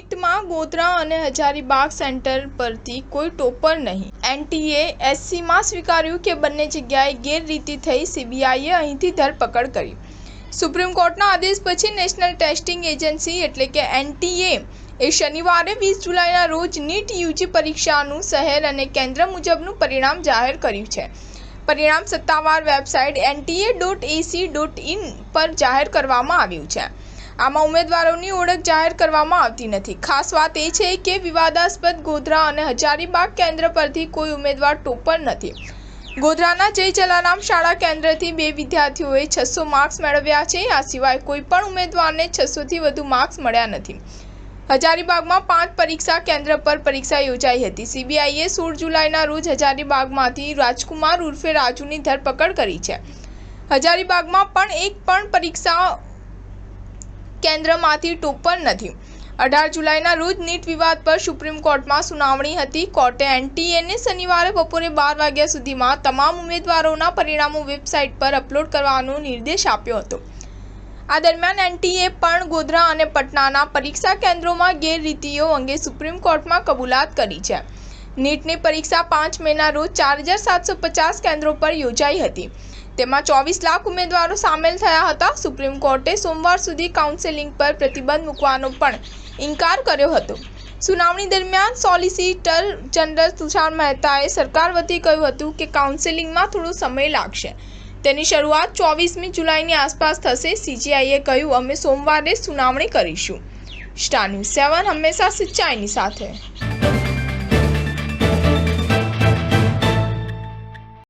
નીટમાં ગોધરા અને હજારીબાગ સેન્ટર પરથી કોઈ ટોપર નહીં. એનટીએ એસસીમાં સ્વીકાર્યું કે બંને જગ્યાએ ગેરરીતિ થઈ. સીબીઆઈએ અહીંથી ધરપકડ કરી. સુપ્રીમ કોર્ટના આદેશ પછી નેશનલ ટેસ્ટિંગ એજન્સી એટલે કે એનટીએ એ શનિવારે 20 જુલાઈના રોજ નીટ યુજી પરીક્ષાનું શહેર અને કેન્દ્ર મુજબનું પરિણામ જાહેર કર્યું છે. પરિણામ સત્તાવાર વેબસાઇટ nta.ac.in પર જાહેર કરવામાં આવ્યું છે. આમાં ઉમેદવારોની ઓળખ જાહેર કરવામાં આવતી નથી. ખાસ વાત એ છે કે વિવાદાસ્પદ ગોધરા અને હજારીબાગ કેન્દ્ર પરથી કોઈ ઉમેદવાર ટોપર નથી. ગોધરાના જય જલારામ શાળા કેન્દ્રથી 2 વિદ્યાર્થીઓએ 600 માર્ક્સ મેળવ્યા છે. આ સિવાય કોઈ પણ ઉમેદવારને 600થી વધુ માર્ક્સ મળ્યા નથી. હજારીબાગમાં 5 પરીક્ષા કેન્દ્ર પર પરીક્ષા યોજાઈ હતી. સીબીઆઈએ 16 જુલાઈના રોજ હજારીબાગમાંથી રાજકુમાર ઉર્ફે રાજુની ધરપકડ કરી છે. હજારીબાગમાં પણ એક પણ પરીક્ષા કેન્દ્રમાંથી ટોપર નથી. 18 જુલાઈના રોજ નીટ વિવાદ પર સુપ્રીમ કોર્ટમાં સુનાવણી હતી. કોર્ટે એનટીએને શનિવારે બપોરે 12 વાગ્યા સુધીમાં તમામ ઉમેદવારોના પરિણામો વેબસાઇટ પર અપલોડ કરવાનો નિર્દેશ આપ્યો હતો. આ દરમિયાન એનટીએ પણ ગોધરા અને પટનાના પરીક્ષા કેન્દ્રોમાં ગેરરીતિઓ અંગે સુપ્રીમ કોર્ટમાં કબૂલાત કરી છે. નીટની પરીક્ષા 5 મેના રોજ 4750 કેન્દ્રો પર યોજાઈ હતી. તેમાં 24 લાખ ઉમેદવારો સામેલ થયા હતા. સુપ્રીમ કોર્ટે સોમવાર સુધી કાઉન્સેલિંગ પર પ્રતિબંધ મૂકવાનો પણ ઇનકાર કર્યો હતો. સુનાવણી દરમિયાન સોલિસિટર જનરલ તુષાર મહેતાએ સરકાર વતી કહ્યું હતું કે કાઉન્સેલિંગમાં થોડો સમય લાગશે. તેની શરૂઆત 24મી જુલાઈની આસપાસ થશે. સીજીઆઈએ કહ્યું, અમે સોમવારે સુનાવણી કરીશું. સ્ટાર ન્યૂઝ 7 હંમેશા સચ્ચાઈની સાથે.